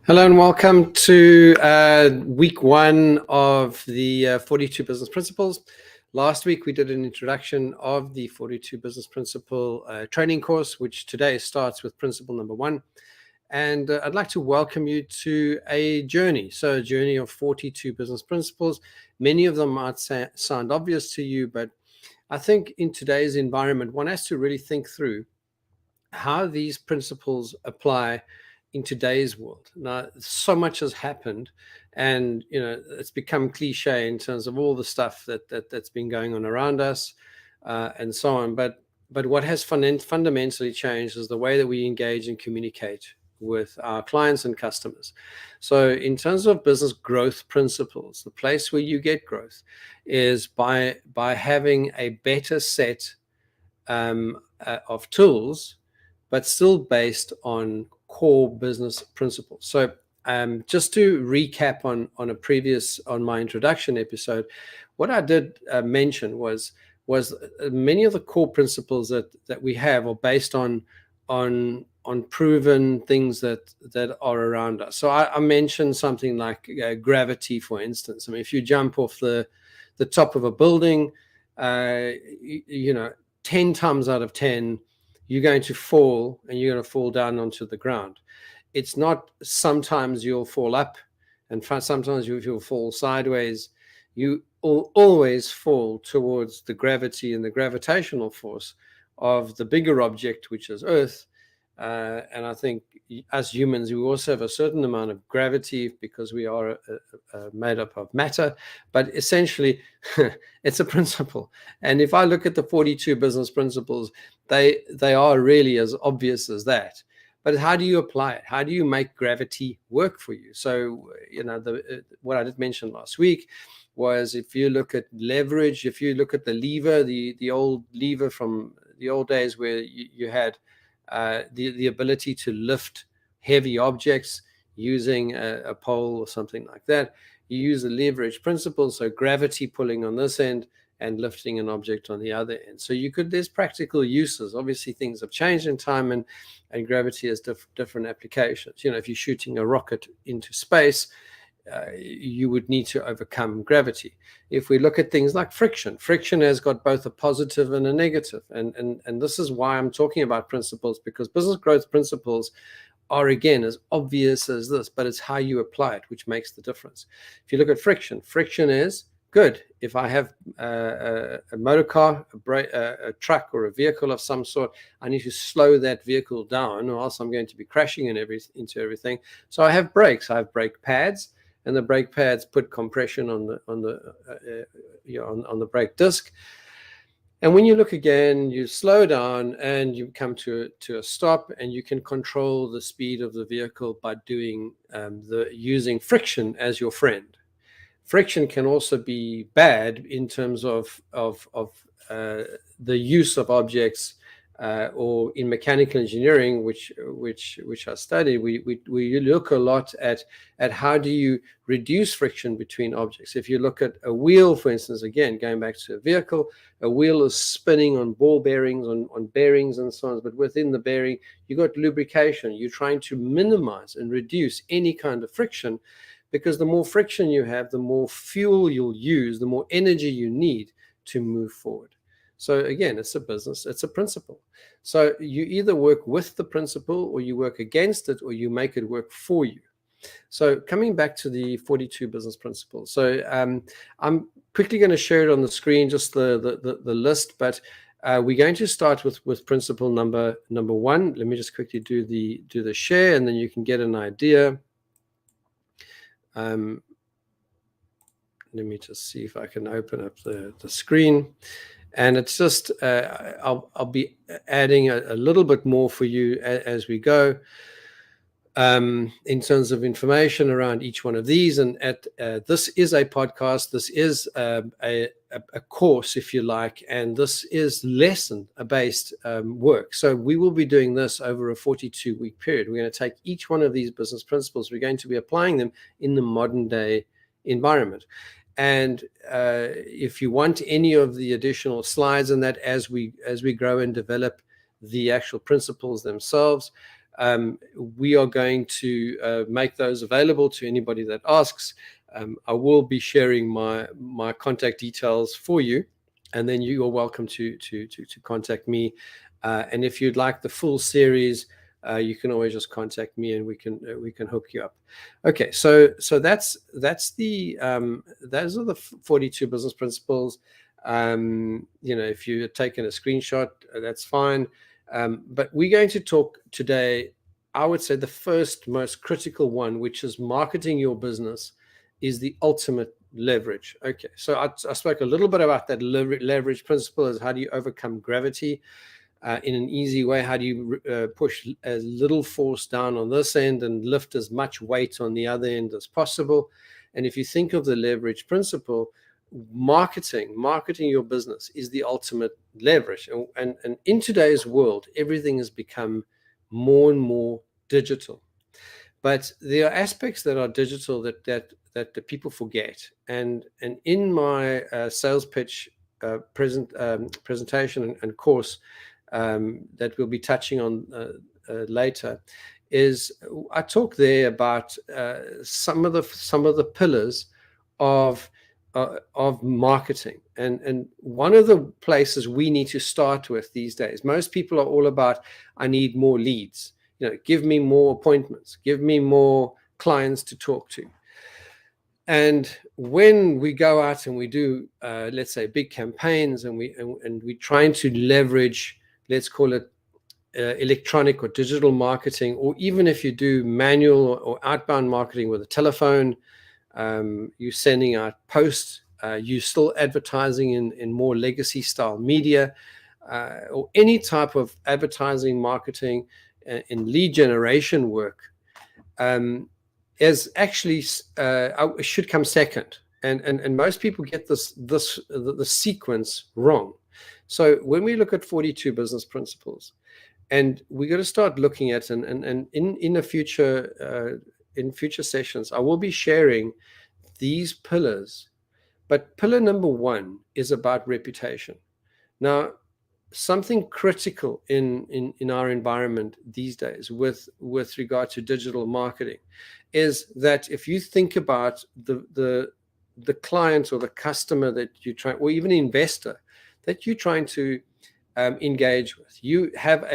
Hello and welcome to week one of the 42 Business Principles. Last week we did an introduction of the 42 Business Principle training course, which today starts with principle number one. And I'd like to welcome you to a journey. So a journey of 42 business principles. Many of them might sound obvious to you, but I think in today's environment, one has to really think through how these principles apply in today's world. Now, so much has happened, and it's become cliche in terms of all the stuff that's been going on around us, and so on. But what has fundamentally changed is the way that we engage and communicate with our clients and customers. So, in terms of business growth principles, the place where you get growth is by having a better set of tools, but still based on core business principles. So just to recap on my introduction episode, what I did mention was many of the core principles that we have are based on proven things that are around us. So I mentioned something like gravity, for instance. I mean, if you jump off the top of a building, 10 times out of 10, you're going to fall, and you're going to fall down onto the ground. It's not sometimes you'll fall up, and sometimes you'll fall sideways. You always fall towards the gravity and the gravitational force of the bigger object, which is Earth. And I think as humans, we also have a certain amount of gravity because we are made up of matter. But essentially, it's a principle. And if I look at the 42 business principles, they are really as obvious as that. But how do you apply it? How do you make gravity work for you? So, what I did mention last week was, if you look at leverage, if you look at the lever, the old lever from the old days where you had the ability to lift heavy objects using a pole or something like that, you use the leverage principle, so gravity pulling on this end and lifting an object on the other end. So there's practical uses. Obviously, things have changed in time, and gravity has different applications. If you're shooting a rocket into space, you would need to overcome gravity. If we look at things like friction has got both a positive and a negative. And this is why I'm talking about principles, because business growth principles are, again, as obvious as this, but it's how you apply it which makes the difference. If you look at friction is good. If I have a motor car, a truck, or a vehicle of some sort, I need to slow that vehicle down, or else I'm going to be crashing into everything. So I have brakes. I have brake pads, and the brake pads put compression on the brake disc. And when you look again, you slow down and you come to a stop, and you can control the speed of the vehicle by using friction as your friend. Friction can also be bad in terms of the use of objects, or in mechanical engineering, which I study, we look a lot at how do you reduce friction between objects. If you look at a wheel, for instance, again, going back to a vehicle, a wheel is spinning on ball bearings, on bearings and so on, but within the bearing, you got lubrication. You're trying to minimize and reduce any kind of friction, because the more friction you have, the more fuel you'll use, the more energy you need to move forward. So again, it's a business, it's a principle. So you either work with the principle, or you work against it, or you make it work for you. So coming back to the 42 business principles. So I'm quickly going to share it on the screen, just the list, but we're going to start with principle number one. Let me just quickly do the share, and then you can get an idea. Let me just see if I can open up the screen. And it's just, I'll be adding a little bit more for you as we go, in terms of information around each one of these. And this is a podcast. This is a course, if you like, and this is lesson-based work. So we will be doing this over a 42-week period. We're going to take each one of these business principles. We're going to be applying them in the modern day environment. And if you want any of the additional slides on that as we grow and develop the actual principles themselves, we are going to make those available to anybody that asks. I will be sharing my contact details for you, and then you are welcome to contact me. And if you'd like the full series, you can always just contact me, and we can hook you up. Okay, so that's the those are the 42 business principles. If you're taking a screenshot, that's fine. But we're going to talk today, I would say the first most critical one, which is marketing your business, is the ultimate leverage. Okay, so I spoke a little bit about that leverage principle, is how do you overcome gravity in an easy way? How do you push as little force down on this end and lift as much weight on the other end as possible? And if you think of the leverage principle, marketing your business is the ultimate leverage. And in today's world, everything has become more and more digital. But there are aspects that are digital that the people forget. And in my sales pitch presentation and course that we'll be touching on later, is I talk there about some of the pillars of marketing, and one of the places we need to start with these days. Most people are all about, I need more leads. Give me more appointments, give me more clients to talk to. And when we go out and we do, let's say, big campaigns, and we're trying to leverage, let's call it electronic or digital marketing, or even if you do manual or outbound marketing with a telephone, you're sending out posts, you're still advertising in more legacy style media, or any type of advertising marketing in lead generation work, is actually should come second. And most people get the sequence wrong. So when we look at 42 business principles, and we're going to start looking at, and in the future, in future sessions, I will be sharing these pillars. But pillar number one is about reputation. Now, something critical in our environment these days with regard to digital marketing is that if you think about the client or the customer that you try, or even investor that you're trying to engage with, you have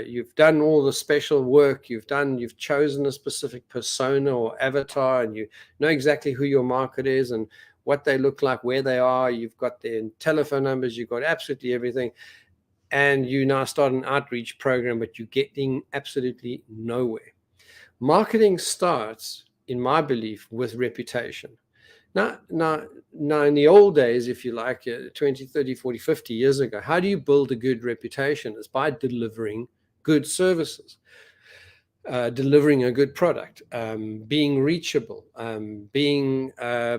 you've done all the special work, you've chosen a specific persona or avatar, and you know exactly who your market is and what they look like, where they are, you've got their telephone numbers, you've got absolutely everything, and you now start an outreach program, but you're getting absolutely nowhere. Marketing starts, in my belief, with reputation. Now, in the old days, if you like, 20, 30, 40, 50 years ago, how do you build a good reputation? It's by delivering good services, delivering a good product, being reachable, being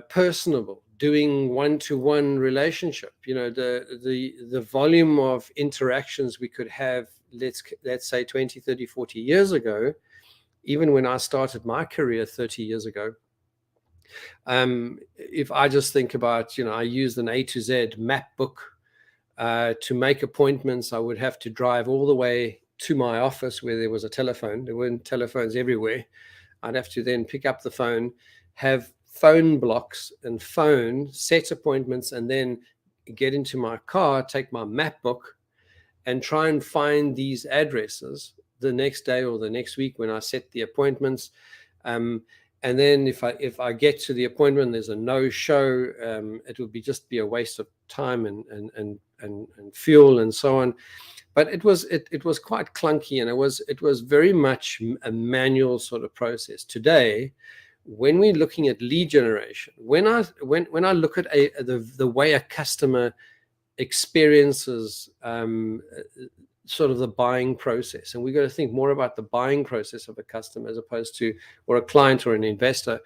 personable, doing one-to-one relationship. The volume of interactions we could have, let's say 20, 30, 40 years ago, even when I started my career 30 years ago, if I just think about, I used an A to Z map book to make appointments. I would have to drive all the way to my office where there was a telephone. There weren't telephones everywhere. I'd have to then pick up the phone, have phone blocks and set appointments, and then get into my car, take my map book, and try and find these addresses the next day or the next week when I set the appointments. And then if I get to the appointment, there's a no-show, it would just be a waste of time and fuel and so on. But it was quite clunky, and it was very much a manual sort of process. Today, when we're looking at lead generation, when I look at the way a customer experiences sort of the buying process, and we've got to think more about the buying process of a customer as opposed to, or a client or an investor.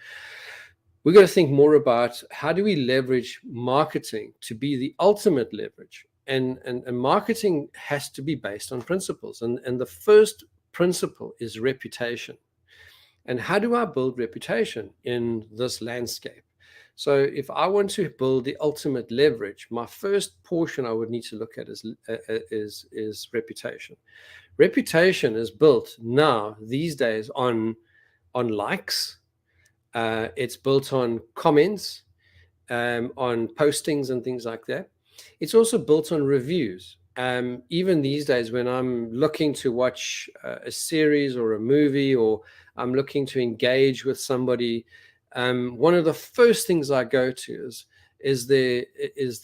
We've got to think more about how do we leverage marketing to be the ultimate leverage, and marketing has to be based on principles, and the first principle is reputation. And how do I build reputation in this landscape? So if I want to build the ultimate leverage, my first portion I would need to look at is reputation. Reputation is built now these days on likes. It's built on comments, on postings and things like that. It's also built on reviews. Even these days, when I'm looking to watch a series or a movie, or I'm looking to engage with somebody, one of the first things I go to is the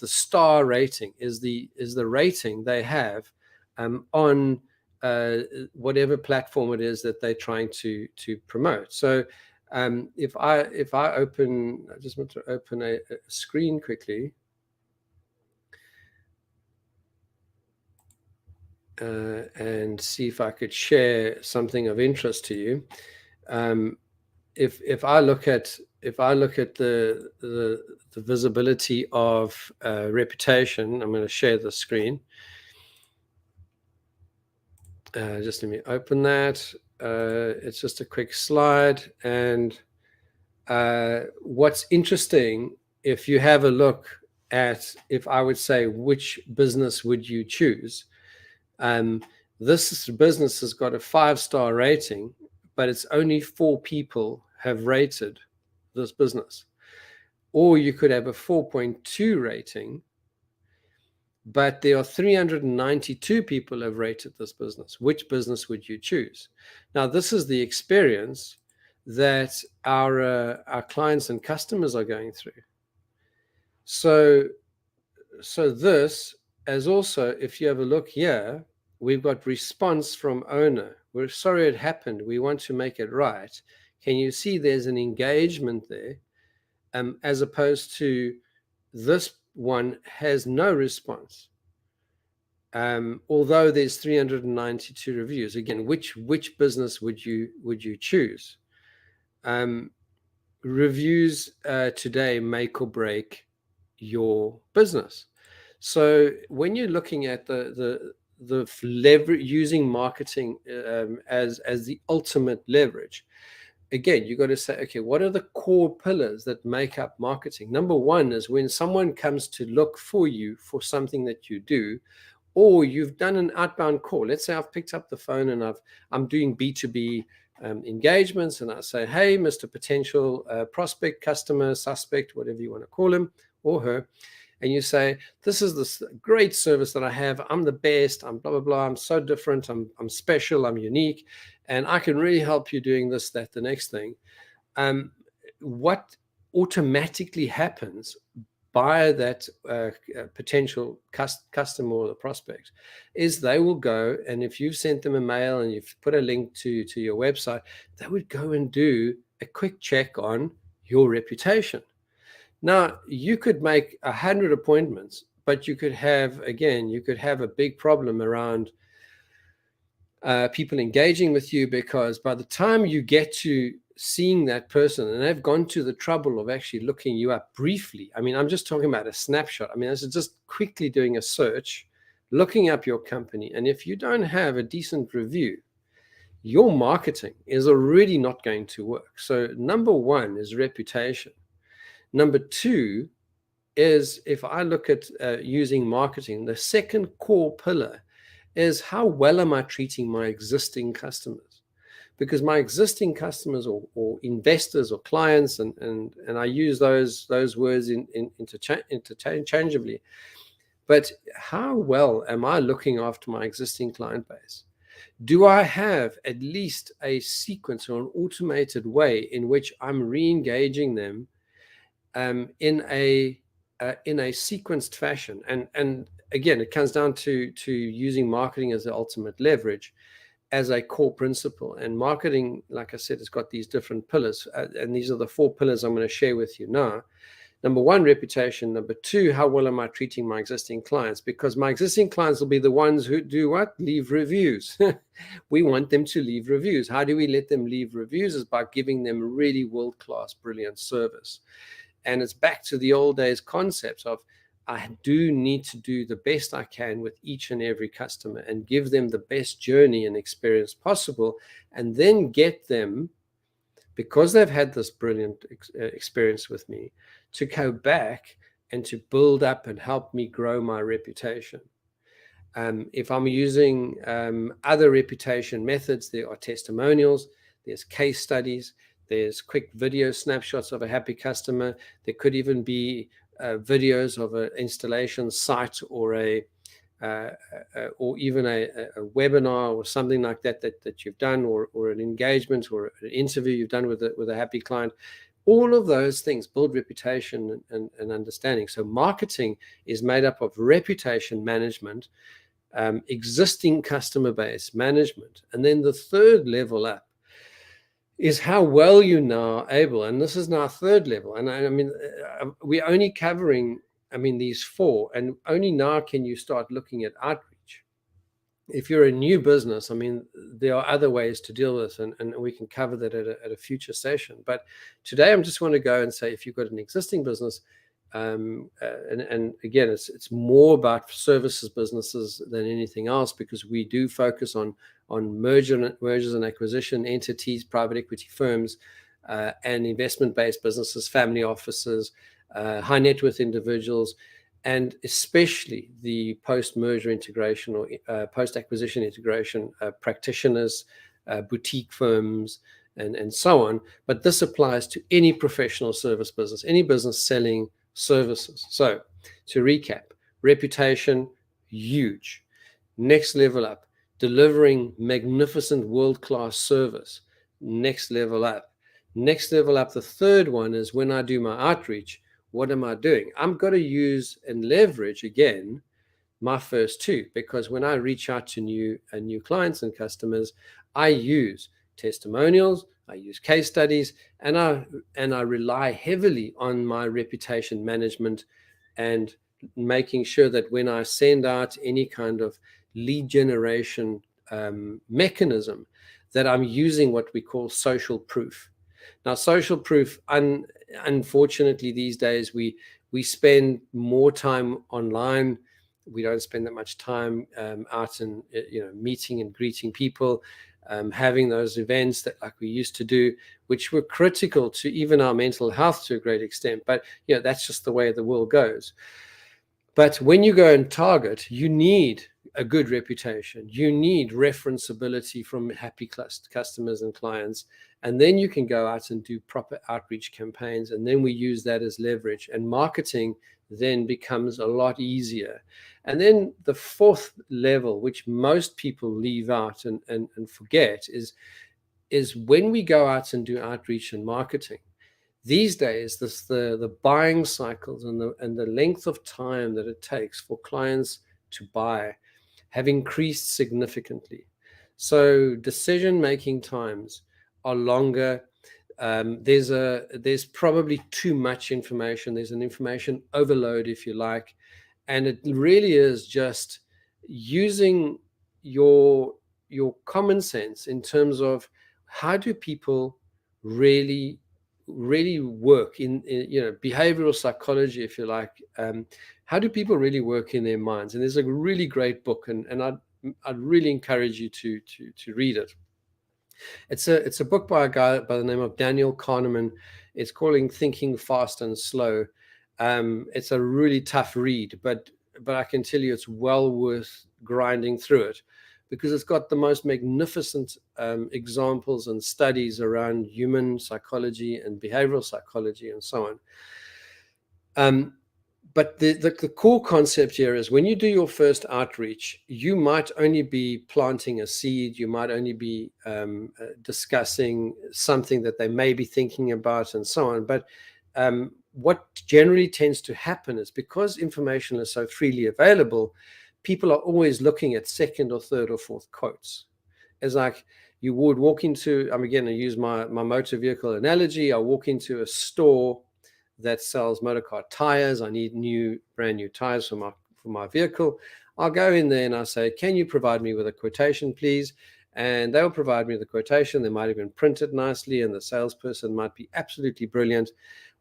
star rating, is the rating they have on whatever platform it is that they're trying to promote. So if I open, I just want to open a screen quickly. And see if I could share something of interest to you. If I look at the visibility of reputation, I'm going to share the screen. Just let me open that. It's just a quick slide. And what's interesting, if you have a look at, if I would say, which business would you choose? This business has got a 5-star rating, but it's only 4 people have rated this business. Or you could have a 4.2 rating, but there are 392 people have rated this business. Which business would you choose? Now, this is the experience that our clients and customers are going through. So this, as also, if you have a look here, we've got response from owner. We're sorry it happened. We want to make it right. Can you see there's an engagement there, as opposed to this one has no response. Although there's 392 reviews. Again, which business would you choose? Reviews today make or break your business. So when you're looking at the leverage, using marketing as the ultimate leverage, again, you've got to say, okay, what are the core pillars that make up marketing? Number one is when someone comes to look for you for something that you do, or you've done an outbound call. Let's say I've picked up the phone and I'm doing B2B engagements, and I say, hey, Mr. Potential prospect, customer, suspect, whatever you want to call him or her. And you say, this is this great service that I have. I'm the best. I'm blah, blah, blah. I'm so different. I'm special. I'm unique. And I can really help you doing this, that, the next thing. What automatically happens by that potential customer or the prospect is they will go, and if you've sent them a mail and you've put a link to your website, they would go and do a quick check on your reputation. Now, you could make 100 appointments, but you could have a big problem around people engaging with you, because by the time you get to seeing that person and they've gone to the trouble of actually looking you up briefly, I mean, I'm just talking about a snapshot. I mean, this is just quickly doing a search, looking up your company. And if you don't have a decent review, your marketing is already not going to work. So number one is reputation. Number two is, if I look at using marketing, the second core pillar is, how well am I treating my existing customers? Because my existing customers or investors or clients, and I use those words interchangeably, but how well am I looking after my existing client base? Do I have at least a sequence or an automated way in which I'm re-engaging them in a sequenced fashion? And again, it comes down to using marketing as the ultimate leverage, as a core principle. And marketing, like I said, has got these different pillars, and these are the 4 pillars I'm going to share with you now. Number one, reputation. Number two, how well am I treating my existing clients? Because my existing clients will be the ones who do what? Leave reviews. We want them to leave reviews. How do we let them leave reviews? Is by giving them really world-class, brilliant service. And it's back to the old days concepts of, I do need to do the best I can with each and every customer and give them the best journey and experience possible, and then get them, because they've had this brilliant experience with me, to go back and to build up and help me grow my reputation. If I'm using other reputation methods, there are testimonials, there's case studies, there's quick video snapshots of a happy customer. There could even be videos of an installation site or or even a webinar or something like that you've done, or an engagement or an interview you've done with a happy client. All of those things build reputation and understanding. So marketing is made up of reputation management, existing customer base management, and then the third level up is how well you're now able, and this is now third level, and I mean we're only covering these four, and only now can you start looking at outreach. If you're a new business, there are other ways to deal with this, and we can cover that at a future session. But today I just want to go and say, if you've got an existing business, and again, it's more about services businesses than anything else, because we do focus on mergers and acquisition entities, private equity firms, and investment-based businesses, family offices, high net worth individuals, and especially the post-merger integration or post-acquisition integration practitioners, boutique firms, and so on. But this applies to any professional service business, any business selling services. So to recap, reputation, huge. Next level up, delivering magnificent world-class service. Next level up. Next level up, the third one is when I do my outreach, what am I doing? I'm going to use and leverage again my first two, because when I reach out to new clients and customers, I use testimonials, I use case studies, and I rely heavily on my reputation management and making sure that when I send out any kind of lead generation mechanism, that I'm using what we call social proof. Now, social proof, unfortunately, these days we spend more time online. We don't spend that much time out and meeting and greeting people, having those events that like we used to do, which were critical to even our mental health to a great extent. But that's just the way the world goes. But when you go and target, you need a good reputation. You need referenceability from happy customers and clients. And then you can go out and do proper outreach campaigns. And then we use that as leverage. And marketing then becomes a lot easier. And then the fourth level, which most people leave out and forget, is when we go out and do outreach and marketing. These days, the buying cycles and the length of time that it takes for clients to buy have increased significantly. So decision-making times are longer. There's probably too much information. There's an information overload, if you like, and it really is just using your common sense in terms of how do people really work in behavioral psychology, if you like. How do people really work in their minds? And there's a really great book, and I'd really encourage you to read it. It's a book by a guy by the name of Daniel Kahneman. It's called Thinking Fast and Slow. It's a really tough read, but I can tell you it's well worth grinding through it, because it's got the most magnificent examples and studies around human psychology and behavioral psychology and so on. But the core concept here is when you do your first outreach, you might only be planting a seed. You might only be discussing something that they may be thinking about and so on. But what generally tends to happen is, because information is so freely available, people are always looking at second or third or fourth quotes. It's like you would walk into, again, I use my motor vehicle analogy. I walk into a store that sells motorcar tires. I need brand new tires for my vehicle. I'll go in there and I'll say, can you provide me with a quotation, please? And they'll provide me the quotation. They might even print it nicely, and the salesperson might be absolutely brilliant.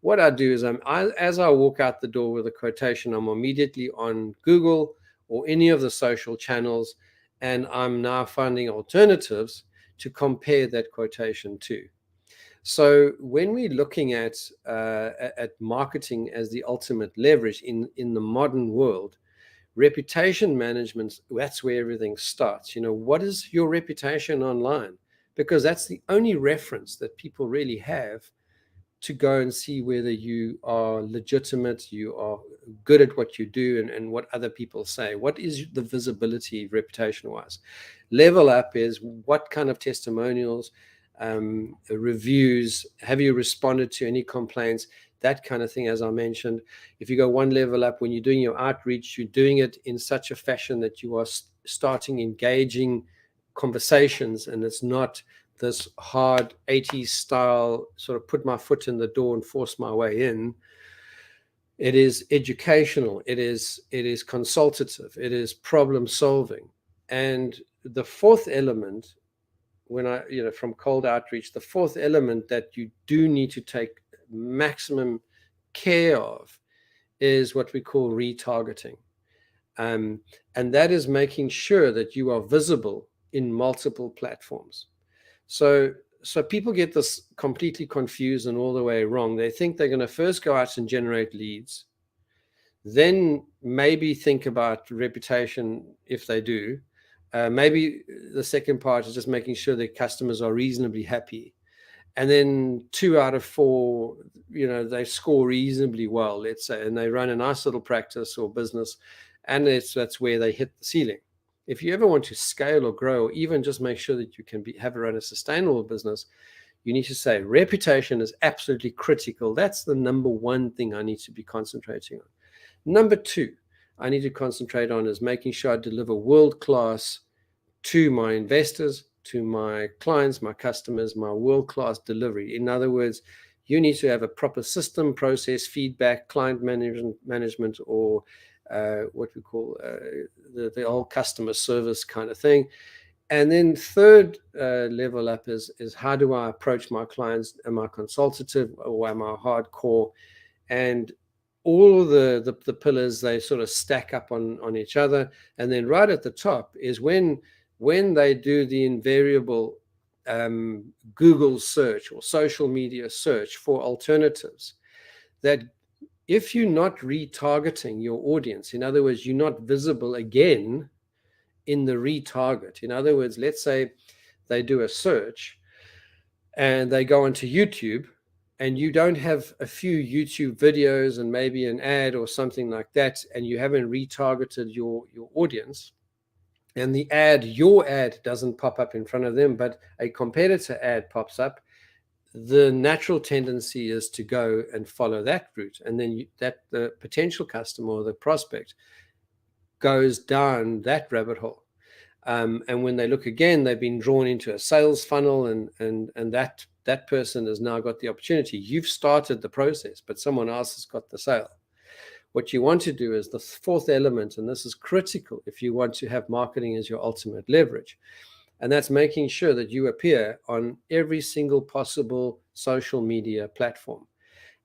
What I do is as I walk out the door with a quotation, I'm immediately on Google or any of the social channels, and I'm now finding alternatives to compare that quotation to. So when we're looking at marketing as the ultimate leverage in the modern world, reputation management, that's where everything starts. What is your reputation online? Because that's the only reference that people really have to go and see whether you are legitimate, you are good at what you do, and what other people say. What is the visibility reputation wise? Level up is what kind of testimonials, reviews, have you responded to any complaints, that kind of thing. As I mentioned, if you go one level up, when you're doing your outreach, you're doing it in such a fashion that you are starting engaging conversations, and it's not this hard 80s style sort of put my foot in the door and force my way in. It is educational, it is consultative, it is problem solving. And the fourth element, when I from cold outreach, the fourth element that you do need to take maximum care of is what we call retargeting. And that is making sure that you are visible in multiple platforms. So people get this completely confused and all the way wrong. They think they're going to first go out and generate leads, then maybe think about reputation if they do. Maybe the second part is just making sure their customers are reasonably happy. And then 2 out of 4, they score reasonably well, let's say, and they run a nice little practice or business, and that's where they hit the ceiling. If you ever want to scale or grow, or even just make sure that you can run a sustainable business, you need to say reputation is absolutely critical. That's the number one thing I need to be concentrating on. Number 2, I need to concentrate on is making sure I deliver world-class to my investors, to my clients, my customers, my world-class delivery. In other words, you need to have a proper system, process, feedback, client management, or what we call the whole customer service kind of thing. And then third level up is how do I approach my clients? Am I consultative or am I hardcore? And all of the pillars, they sort of stack up on each other. And then right at the top is when they do the invariable Google search or social media search for alternatives, that if you're not retargeting your audience, in other words, you're not visible again in the retarget. In other words, let's say they do a search and they go onto YouTube, and you don't have a few YouTube videos and maybe an ad or something like that, and you haven't retargeted your audience, and your ad doesn't pop up in front of them, but a competitor ad pops up, the natural tendency is to go and follow that route. And then the potential customer or the prospect goes down that rabbit hole. And when they look again, they've been drawn into a sales funnel, and that person has now got the opportunity. You've started the process, but someone else has got the sale. What you want to do is the fourth element, and this is critical if you want to have marketing as your ultimate leverage, and that's making sure that you appear on every single possible social media platform.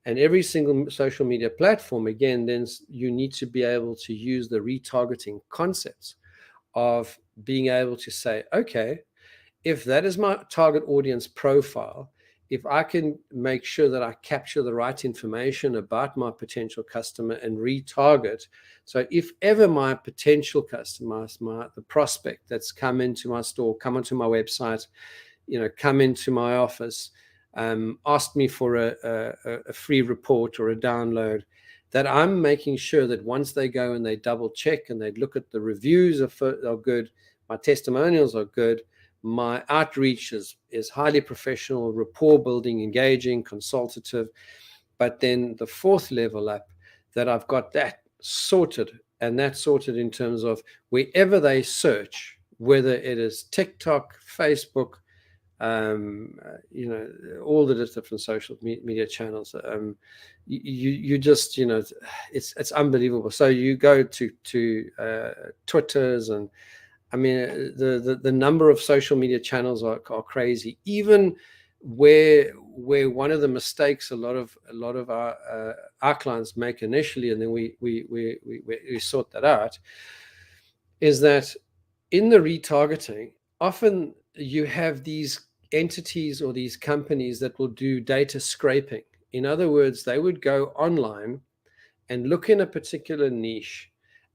And every single social media platform, again, then you need to be able to use the retargeting concepts of being able to say, okay, if that is my target audience profile, if I can make sure that I capture the right information about my potential customer and retarget. So if ever my potential customer, the prospect that's come into my store, come onto my website, come into my office, asked me for a free report or a download, that I'm making sure that once they go and they double check and they look at the reviews are good, my testimonials are good, my outreach is highly professional, rapport building, engaging, consultative. But then the fourth level up, that I've got that sorted, and that's sorted in terms of wherever they search, whether it is TikTok, Facebook, all the different social media channels. You just, it's unbelievable. So you go to Twitters, and I mean, the number of social media channels are crazy. Even where one of the mistakes a lot of our clients make initially, and then we sort that out, is that in the retargeting, often you have these entities or these companies that will do data scraping. In other words, they would go online and look in a particular niche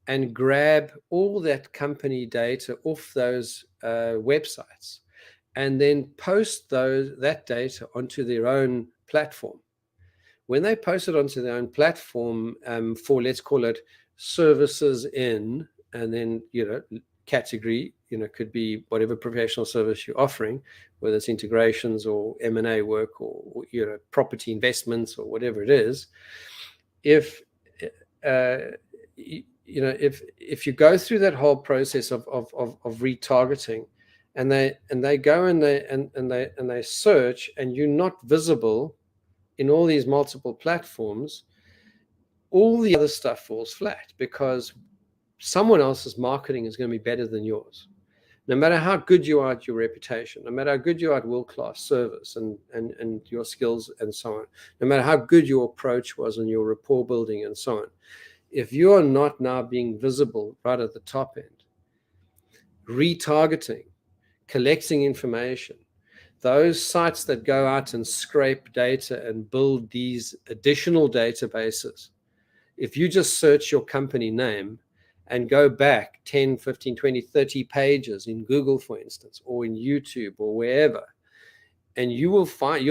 and grab all that company data off those websites and then post that data onto their own platform. When they post it onto their own platform for, let's call it, services in, and then, category, could be whatever professional service you're offering, whether it's integrations or M&A work or property investments or whatever it is. If if you go through that whole process of retargeting, and they go and they search, and you're not visible in all these multiple platforms, all the other stuff falls flat because someone else's marketing is going to be better than yours. No matter how good you are at your reputation, no matter how good you are at world-class service and your skills and so on, no matter how good your approach was and your rapport building and so on, if you're not now being visible right at the top end, retargeting, collecting information, those sites that go out and scrape data and build these additional databases, if you just search your company name and go back 10, 15, 20, 30 pages in Google, for instance, or in YouTube or wherever, and you'll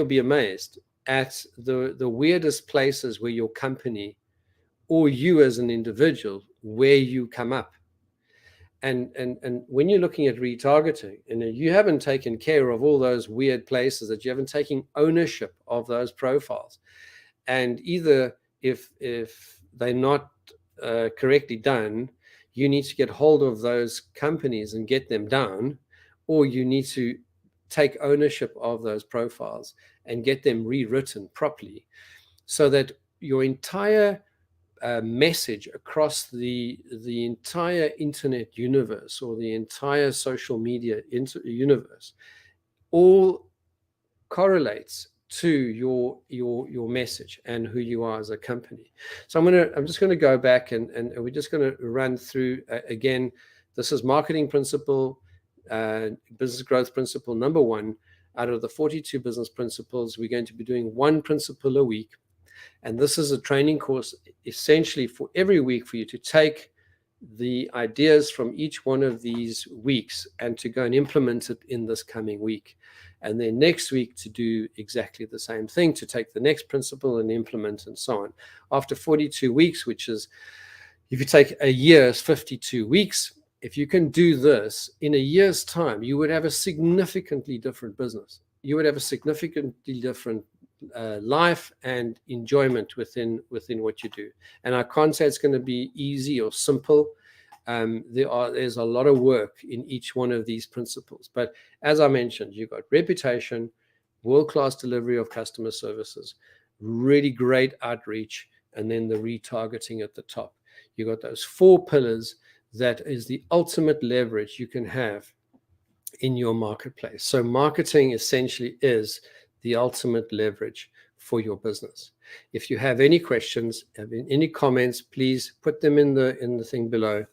be amazed at the weirdest places where your company or you as an individual, where you come up. And when you're looking at retargeting, and you haven't taken care of all those weird places, that you haven't taken ownership of those profiles, and either if they're not correctly done, you need to get hold of those companies and get them down, or you need to take ownership of those profiles and get them rewritten properly, so that your entire message across the entire internet universe or the entire social media universe all correlates to your message and who you are as a company. So I'm just going to go back and we're just going to run through again. This is marketing principle, business growth principle number 1. Out of the 42 business principles, we're going to be doing one principle a week. And this is a training course essentially for every week for you to take the ideas from each one of these weeks and to go and implement it in this coming week. And then next week to do exactly the same thing, to take the next principle and implement and so on. After 42 weeks, which is, if you take a year, is 52 weeks. If you can do this in a year's time, you would have a significantly different business. You would have a significantly different life and enjoyment within what you do. And I can't say it's going to be easy or simple. There's a lot of work in each one of these principles. But as I mentioned, you've got reputation, world-class delivery of customer services, really great outreach, and then the retargeting at the top. You've got those 4 pillars. That is the ultimate leverage you can have in your marketplace. So marketing essentially is the ultimate leverage for your business. If you have any questions, any comments, please put them in the thing below.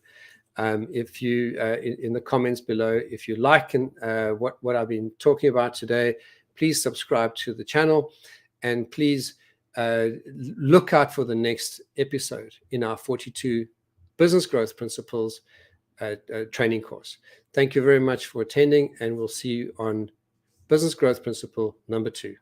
If you in the comments below, if you like what I've been talking about today, please subscribe to the channel, and please look out for the next episode in our 42 business growth principles training course. Thank you very much for attending, and we'll see you on business growth principle number 2.